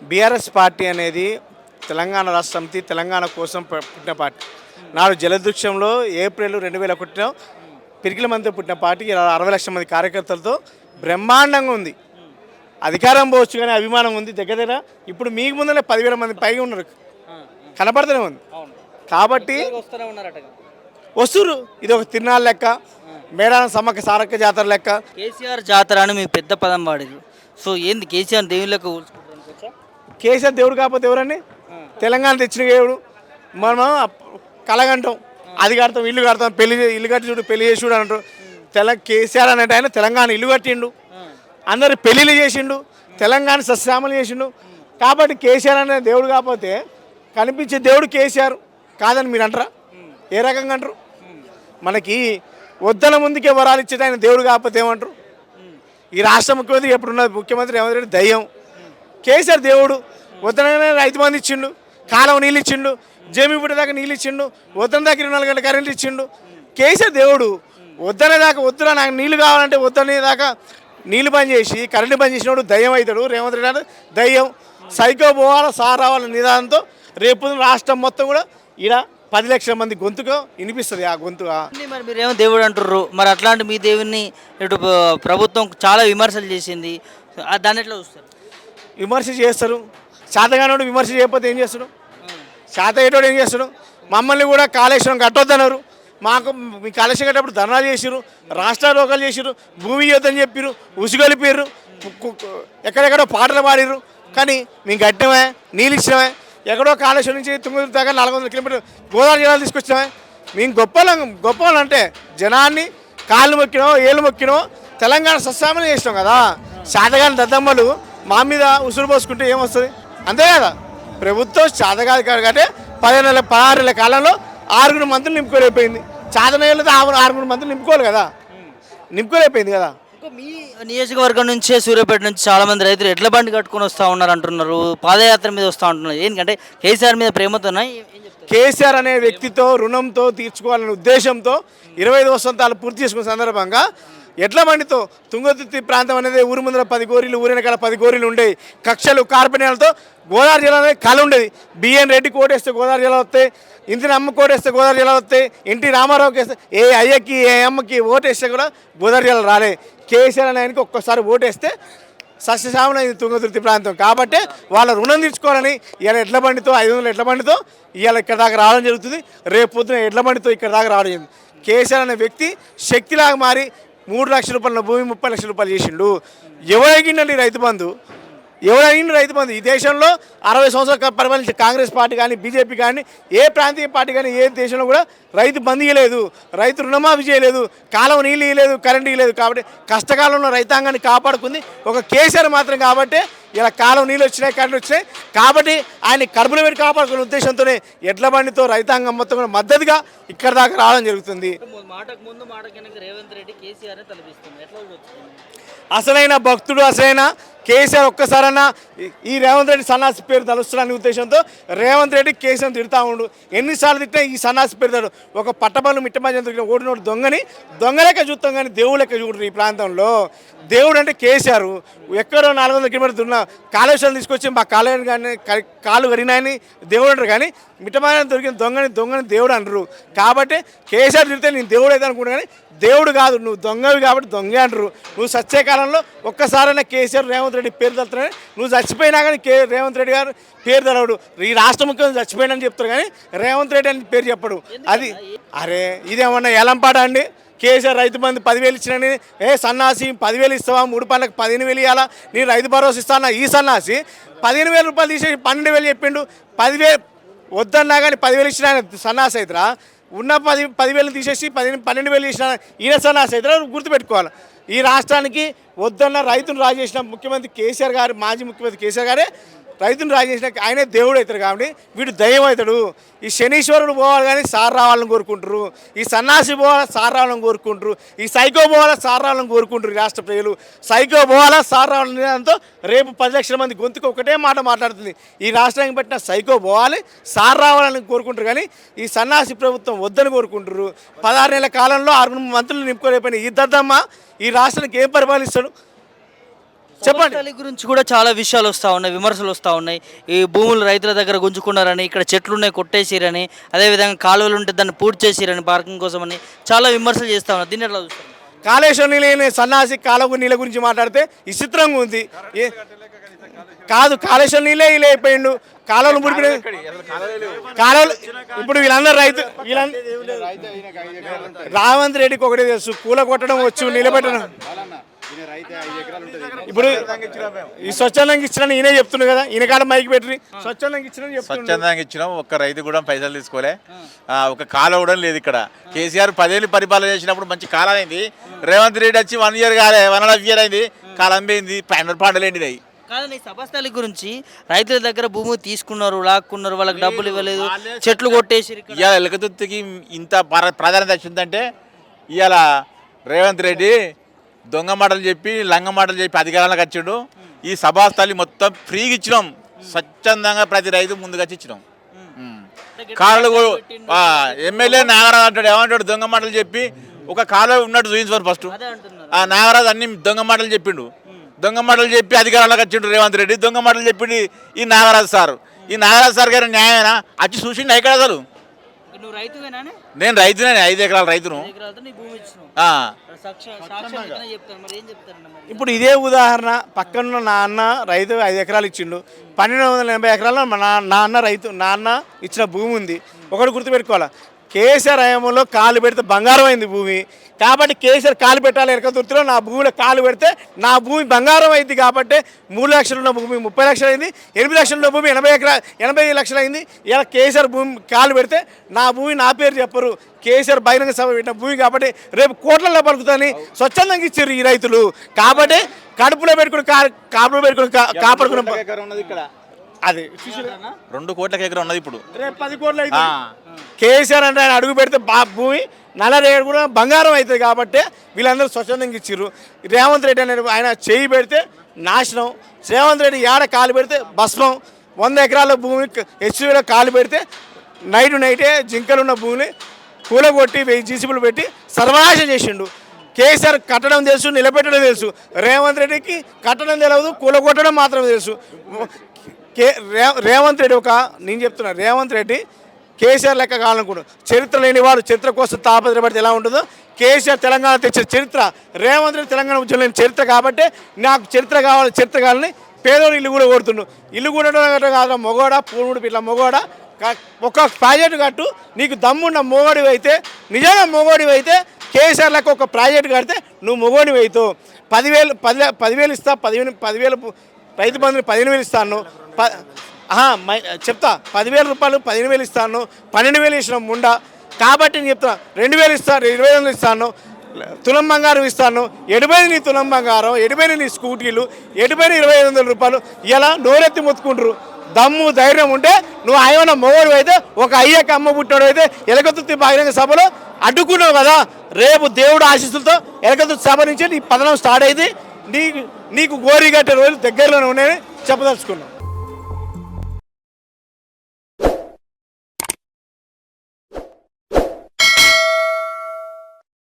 BRS party అనేది తెలంగాణ రాష్ట్ర సమితి తెలంగాణ కోసం పుట్టిన పార్టీ. నాడు జలదృశ్యంలో ఏప్రిల్ 2001 పిరికిల మంది పుట్టిన పార్టీ ఇలా 60 లక్షల మంది కార్యకర్తలతో బ్రహ్మాండంగా ఉంది. అధికారం పోవచ్చు కానీ అభిమానం ఉంది. దగ్గర దగ్గర ఇప్పుడు మీకు ముందరే 10,000 మంది పైగా ఉన్నారు, కనపడుతూనే ఉంది. కాబట్టి వస్తురు ఇది ఒక తిరునాళ్ళ లెక్క, మేడారం సమ్మక్క సారక్క జాతర లెక్క. కేసీఆర్ జాతర అని మీకు పెద్ద పదం వాడేది. సో ఏంది కేసీఆర్ దేవుళ్ళకు కేసీఆర్ దేవుడు కాకపోతే ఎవరండి? తెలంగాణ తెచ్చిన దేవుడు. మనం కలగంటాం, అది కడతాం, ఇల్లు కడతాం, ఇల్లు కట్టి చూడు, పెళ్లి చేసి చూడు అంటారు. కేసీఆర్ అనేట ఆయన తెలంగాణ ఇల్లు కట్టిండు, అందరు పెళ్ళిళ్ళు చేసిండు, తెలంగాణ సస్యామలు చేసిండు. కాబట్టి కేసీఆర్ అనే దేవుడు కాకపోతే కనిపించే దేవుడు కేసీఆర్ కాదని మీరు అంటారా? ఏ రకంగా అంటారు? మనకి వద్దన ముందుకే వరాలు ఇచ్చేది ఆయన దేవుడు కాకపోతే ఏమంటారు? ఈ రాష్ట్ర ముఖ్యమంత్రి ఎప్పుడున్న ముఖ్యమంత్రి రేవంత్ రెడ్డి దయ్యం, కేసీఆర్ దేవుడు. వద్దనగానే రైతు బంధు ఇచ్చిండు, కాలం నీళ్ళు ఇచ్చిండు, జమీ పుట్టే దాకా నీళ్ళు ఇచ్చిండు, వద్దన దాకా 24 గంటల కరెంట్ ఇచ్చిండు. కేసీఆర్ దేవుడు. వద్దనే దాకా వద్దురా నాకు నీళ్ళు కావాలంటే వద్దనే దాకా నీళ్ళు బంద్ చేసి కరెంటు బంద్ చేసినప్పుడు దయ్యం అవుతాడు రేవంత్ రెడ్డి. దయ్యం సైకో పోవాలా సార్ రావాల నిదానంతో రేపు రాష్ట్రం మొత్తం కూడా ఇలా 10 లక్షల మంది గొంతుగా వినిపిస్తుంది. ఆ గొంతు మరి మీరేమో దేవుడు అంటుర్రు, మరి అట్లాంటి మీ దేవుడిని ఇటు ప్రభుత్వం చాలా విమర్శలు చేసింది, దాన్ని ఎట్లా చూస్తారు? విమర్శ చేస్తారు. శాతగానోడు విమర్శ చేయకపోతే ఏం చేస్తాడు? శాత అయ్యేటోడు ఏం చేస్తాడు? మమ్మల్ని కూడా కాళేశ్వరం కట్టొద్దన్నారు. మాకు మీ కాళేశ్వరం కట్టేటప్పుడు ధర్నాలు చేసిరు, రాష్ట్ర రోగాలు చేసిరు, భూమి యుద్ధం చెప్పిరు, ఉసుగొలిపిర్రు, ఎక్కడెక్కడో పాటలు పాడిర్రు. కానీ మేము కట్టినమే, నీళ్ళు ఇచ్చినమే. ఎక్కడో కాళేశ్వరం నుంచి తుంగతుర్తి దాకా 400 కిలోమీటర్లు గోదావరి జిల్లాలు తీసుకొచ్చినామే. మేము గొప్పలు అంటే జనాన్ని కాళ్ళు మొక్కినో ఏళ్ళు మొక్కినో తెలంగాణ సస్యామని చేసినాం కదా. శాతగాని దద్దమ్మలు మా మీద ఉసురు పోసుకుంటే ఏమొస్తుంది? అంతే కదా. ప్రభుత్వం శాతగాది కాబట్టి 16 నెలల కాలంలో 6 మంత్రులు నింపుకోలేకపోయింది. చాతనయ్యలతో 6 మంత్రులు నింపుకోలేకపోయింది కదా. మీ నియోజకవర్గం నుంచే సూర్యాపేట నుంచి చాలా మంది రైతులు ఎడ్ల బండి కట్టుకొని వస్తూ ఉన్నారు అంటున్నారు, పాదయాత్ర మీద వస్తూ ఉంటున్నారు. ఎందుకంటే కేసీఆర్ మీద ప్రేమతో కేసీఆర్ అనే వ్యక్తితో రుణంతో తీర్చుకోవాలనే ఉద్దేశంతో 25 వసంతాలు పూర్తి చేసుకున్న సందర్భంగా ఎడ్ల బండితో తుంగతుర్తి ప్రాంతం అనేది ఊరి ముందర 10 గోరీలు, ఊరినకాల 10 గోరీలు ఉండేవి. కక్షలు కార్పణ్యాలతో గోదావరి జిల్లా అనేది కళ ఉండేది. బిఎన్ రెడ్డి కోటేస్తే గోదావరి జిల్లా వస్తాయి, ఇందిని అమ్మ కోటేస్తే గోదావరి జిల్లా వస్తాయి, ఎన్టీ రామారావుకి వేస్తే ఏ అయ్యకి ఏ అమ్మకి ఓటేస్తే కూడా గోదావరి జిల్లా రాలే. కేసీఆర్ అనే ఆయనకి ఒక్కసారి ఓటేస్తే సస్యశ్యామల తుంగతుర్తి ప్రాంతం. కాబట్టి వాళ్ళ రుణం తీర్చుకోవాలని ఇవాళ ఎడ్ల బండితో 500 ఎడ్ల బండితో ఇవాళ ఇక్కడ దాకా రావడం జరుగుతుంది. రేపు పొద్దున ఎడ్ల బండితో ఇక్కడ దాకా రావడం జరుగుతుంది. కేసీఆర్ అనే వ్యక్తి శక్తిలాగా మారి 3 లక్షల రూపాయల భూమి 30 లక్షల రూపాయలు చేసిండు. ఎవరైందండి రైతు బంధు? ఎవరైంది రైతు బంధు? ఈ దేశంలో 60 సంవత్సరాలు పరిపాలించే కాంగ్రెస్ పార్టీ కానీ బీజేపీ కానీ ఏ ప్రాంతీయ పార్టీ కానీ ఏ దేశంలో కూడా రైతు బంధు ఇవ్వలేదు, రైతు రుణమాఫీ చేయలేదు, కాలం నీళ్ళు ఇవ్వలేదు, కరెంటు ఇవ్వలేదు. కాబట్టి కష్టకాలంలో రైతాంగాన్ని కాపాడుకుంది ఒక కేసీఆర్ మాత్రం. కాబట్టి ఇలా కాలం నీళ్ళు వచ్చినాయి, కరెంటు వచ్చినాయి. కాబట్టి ఆయన కడుపులో పెట్టి కాపాడుకునే ఉద్దేశంతోనే ఎడ్ల బండితో రైతాంగం మొత్తం కూడా మద్దతుగా ఇక్కడ దాకా రావడం జరుగుతుంది. అసలైన భక్తుడు, అసలైన కేసీఆర్ ఒక్కసారన్నా ఈ రేవంత్ రెడ్డి సన్నాసి పేరు తలుస్తాడనే ఉద్దేశంతో రేవంత్ రెడ్డి కేసీఆర్ తిడతా ఉండు. ఎన్నిసార్లు తిట్టినా ఈ సన్నాసి పేరుతాడు. ఒక పట్టబళ్ళు మిట్టమధ్యం దొరికిన ఓడినోడు దొంగ లెక్క చూస్తాం కానీ దేవుడు లెక్క చూడరు. ఈ ప్రాంతంలో దేవుడు అంటే కేసీఆర్. ఎక్కడో 400 కిలోమీటర్లు ఉన్న కాళేశ్వరం తీసుకొచ్చి మా కాళ్ళు కరిగినాయని దేవుడు అంటారు, కానీ మిట్టమధ్యం దొరికిన దొంగని దేవుడు అంటారు. కాబట్టి కేసీఆర్ తిడితే నేను దేవుడు అయితే అనుకుంటా, కానీ దేవుడు కాదు, నువ్వు దొంగవి కాబట్టి దొంగ అంటారు. నువ్వు సచ్చే కాలంలో ఒక్కసారైనా కేసీఆర్ రేవంత్ రెడ్డి పేరు తలుతున్నాయి. నువ్వు చచ్చిపోయినా కానీ రేవంత్ రెడ్డి గారు పేరు తెలవడు. ఈ రాష్ట్ర ముఖ్యమంత్రి చచ్చిపోయినని చెప్తారు కానీ రేవంత్ రెడ్డి అని పేరు చెప్పడు. అది అరే ఇదేమన్నా ఎలంపాట అండి? కేసీఆర్ రైతు బంధు 10,000 ఇచ్చినని సన్నాసి 10,000 ఇస్తావా? 3 పనులకు 15,000 ఇవ్వాలా? నేను రైతు భరోసా ఇస్తానా? ఈ సన్నాసి 15,000 రూపాయలు తీసేసి 12,000 చెప్పిండు. 10,000 వద్దన్నా కానీ 10,000 ఇచ్చిన సన్నాసి అవుతారా? ఉన్న 10,000 తీసేసి 12,000 ఇచ్చిన ఈయన సన్నాసి అవుతారా? గుర్తుపెట్టుకోవాలి. ఈ రాష్ట్రానికి వద్దన్న రైతును రాజు చేసిన ముఖ్యమంత్రి కేసీఆర్ గారు, మాజీ ముఖ్యమంత్రి కేసీఆర్ గారే రైతును రాజు చేసిన ఆయనే దేవుడు అవుతాడు. కాబట్టి వీడు దయ్యం అవుతాడు. ఈ శనీశ్వరుడు పోవాలి కానీ సార్ రావాలని కోరుకుంటారు, ఈ సన్నాసి పోవాలా సార్ రావాలని కోరుకుంటారు, ఈ సైకో పోవాలా సార్ రావాలని కోరుకుంటారు. ఈ రాష్ట్ర ప్రజలు సైకో పోవాలా సార్ రావాలని దాంతో రేపు 10 లక్షల మంది గొంతుకు ఒకటే మాట మాట్లాడుతుంది. ఈ రాష్ట్రానికి పెట్టిన సైకో పోవాలి సార్ రావాలని కోరుకుంటారు, కానీ ఈ సన్నాసి ప్రభుత్వం వద్దని కోరుకుంటారు. 16 నెలల కాలంలో 6 మంత్రులు నింపుకోలేకపోయిన ఈ దద్దమ్మ ఈ రాష్ట్రానికి ఏం పరిపాలిస్తాడు? చెప్పండి. తల్లి గురించి కూడా చాలా విషయాలు వస్తూ ఉన్నాయి, విమర్శలు వస్తూ ఉన్నాయి. ఈ భూములు రైతుల దగ్గర గుంజుకున్నారని, ఇక్కడ చెట్లు ఉన్నాయి కొట్టేసిరని, అదేవిధంగా కాలువలు ఉంటే దాన్ని పూర్తి చేసిరని పార్కింగ్ కోసమని చాలా విమర్శలు చేస్తూ ఉన్నారు. దీన్ని ఎట్లా చూస్తారు? కాళేశ్వరం నీళ్ళ సన్నాసి కాలువ నీళ్ళ గురించి మాట్లాడితే విచిత్రంగా ఉంది. కాదు, కాళేశ్వరం నీళ్ళే ఇలా అయిపోయిండు. కాలువలు ముడిపి కాలువలు ఇప్పుడు వీళ్ళందరూ రేవంత్ రెడ్డికి ఒకటే తెలుసు, కూల కొట్టడం వచ్చు, నిలబెట్టడం. ఇప్పుడు ఈ స్వచ్ఛందంగా ఇచ్చిన ఈయనే చెప్తున్నాడు కదా, ఈయన కాడ మైకి పెట్టి స్వచ్ఛందంగా ఇచ్చిన స్వచ్ఛందంగా ఇచ్చినాం. ఒక్క రైతు కూడా పైసలు తీసుకోలే. ఒక కాలం కూడా లేదు ఇక్కడ. కేసీఆర్ 10 ఏళ్ళు పరిపాలన చేసినప్పుడు మంచి కాలం అయింది. రేవంత్ రెడ్డి వచ్చి 1 ఇయర్ కాలే, 1.5 ఇయర్ అయింది. కాలం పోయింది, పంటలేండి. కాదండి, సభస్థలి గురించి రైతుల దగ్గర భూమి తీసుకున్నారు, లాక్కున్నారు, వాళ్ళకి డబ్బులు ఇవ్వలేదు, చెట్లు కొట్టేసి. ఇవాళ ఎలకతుర్తికి ఇంత ప్రాధాన్యత వచ్చిందంటే ఇవాళ రేవంత్ రెడ్డి దొంగ మాటలు చెప్పి, లంగ మాటలు చెప్పి అధికారంలోకి వచ్చిండు. ఈ సభాస్థలి మొత్తం ఫ్రీగా ఇచ్చినాం, స్వచ్ఛందంగా ప్రతి రైతు ముందుకు వచ్చి ఇచ్చినాం. కాళ్ళు ఎమ్మెల్యే నాగరాజు అంటాడు, ఏమంటాడు, దొంగ మాటలు చెప్పి ఒక కాలువ ఉన్నట్టు చూపించారు. ఫస్ట్ ఆ నాగరాజు అన్ని దొంగ మాటలు చెప్పిండు. దొంగ మాటలు చెప్పి అధికారంలోకి వచ్చిండు రేవంత్ రెడ్డి. దొంగ మాటలు చెప్పిండు ఈ నాగరాజు సార్. ఈ నాగరాజు సార్ గారు న్యాయమేనా? వచ్చి చూసిండు ఎక్కడ అసలు? నేను రైతునే, 5 ఎకరాల రైతును. ఇప్పుడు ఇదే ఉదాహరణ, పక్కన నా అన్న రైతు 5 ఎకరాలు ఇచ్చిండు, 1280 ఎకరాల్లో నా అన్న రైతు, నా అన్న ఇచ్చిన భూమి ఉంది. ఒకటి గుర్తుపెట్టుకోవాలా, కేసీఆర్ హయాంలో కాలు పెడితే బంగారం అయింది భూమి. కాబట్టి కేసీఆర్ కాలు పెట్టాలి ఎరకతుర్తిలో, నా భూమిలో కాలు పెడితే నా భూమి బంగారం అయింది. కాబట్టి 3 లక్షలు ఉన్న భూమి 30 లక్షలు అయింది, 8 లక్షలు ఉన్న భూమి 80 లక్షలు అయింది. ఇలా కేసీఆర్ భూమి కాలు పెడితే నా భూమి నా పేరు చెప్పరు, కేసీఆర్ బహిరంగ సభ పెట్టిన భూమి. కాబట్టి రేపు కోట్లలో పలుకుతాని స్వచ్ఛందంగా ఇచ్చారు ఈ రైతులు. కాబట్టి కడుపులో పెట్టుకుని కాపులో పెట్టుకుని కాపాడుకున్న అది 2 కోట్ల ఎకరం ఉన్నది. ఇప్పుడు రేపు 10 కోట్లు అయితే కేసీఆర్ అంటే ఆయన అడుగు పెడితే భూమి నల్లరేడు కూడా బంగారం అవుతుంది. కాబట్టి వీళ్ళందరూ స్వచ్ఛందంగా ఇచ్చిర్రు. రేవంత్ రెడ్డి అనే ఆయన చేయి పెడితే నాశనం, రేవంత్ రెడ్డి ఏడ కాలు పెడితే భస్మం. 100 ఎకరాల భూమి హెచ్వీలో కాలు పెడితే నైటే జింకలున్న భూమిని కూలగొట్టి 1000 జీసీబీలు పెట్టి సర్వనాశం చేసిండు. కేసీఆర్ కట్టడం తెలుసు, నిలబెట్టడం తెలుసు. రేవంత్ రెడ్డికి కట్టడం తెలియదు, కూలగొట్టడం మాత్రమే తెలుసు. రేవంత్ రెడ్డి నేను చెప్తున్నా, రేవంత్ రెడ్డి కేసీఆర్ లెక్క కావాలనుకుంటున్నాడు. చరిత్ర లేనివాడు చరిత్ర కోసం తాపత్రపడితే ఎలా ఉంటుందో, కేసీఆర్ తెలంగాణ తెచ్చిన చరిత్ర, రేవంత్ రెడ్డి తెలంగాణ ఉద్యమం లేని చరిత్ర. కాబట్టి నాకు చరిత్ర కావాలని పేదోడు ఇల్లు కూడా కోరుతుండు. ఇల్లు కూడా కాదు, మొగోడ పూర్వుడు ఇట్లా మొగోడ ఒక ప్రాజెక్టు కట్టు. నీకు దమ్మున్న మొగోడివి అయితే, నిజంగా మొగోడివి అయితే కేసీఆర్ లెక్క ఒక ప్రాజెక్టు కడితే నువ్వు మొగోడివి అవుతావు. 10,000 ఇస్తా, 10,000 రైతు బంధుని 15,000 ఇస్తాను. చెప్తా, 10,000 రూపాయలు 15,000 ఇస్తాను, 12,000 ఇచ్చిన ముండా. కాబట్టి నేను చెప్తున్నా, 2,000 ఇస్తాను, 2,500 ఇస్తాను, తులం బంగారం ఇస్తాను, 70 నీ తులం బంగారం, 70 నీ స్కూటీలు, 70 2,500 రూపాయలు. ఇలా నోరెత్తి మొత్తుకుంటారు. దమ్ము ధైర్యం ఉంటే నువ్వు ఆయన మొగోడు అయితే, ఒక అయ్యకి అమ్మ పుట్టాడు అయితే ఎలకతుర్తి బహిరంగ సభలో అడ్డుకున్నావు కదా. రేపు దేవుడు ఆశీస్సులతో ఎలకతుర్తి సభ నుంచి నీ పతనం స్టార్ట్ అయింది. నీకు గోరి కట్టే రోజులు దగ్గరలోనే ఉన్నాయని చెప్పదలుచుకున్నావు.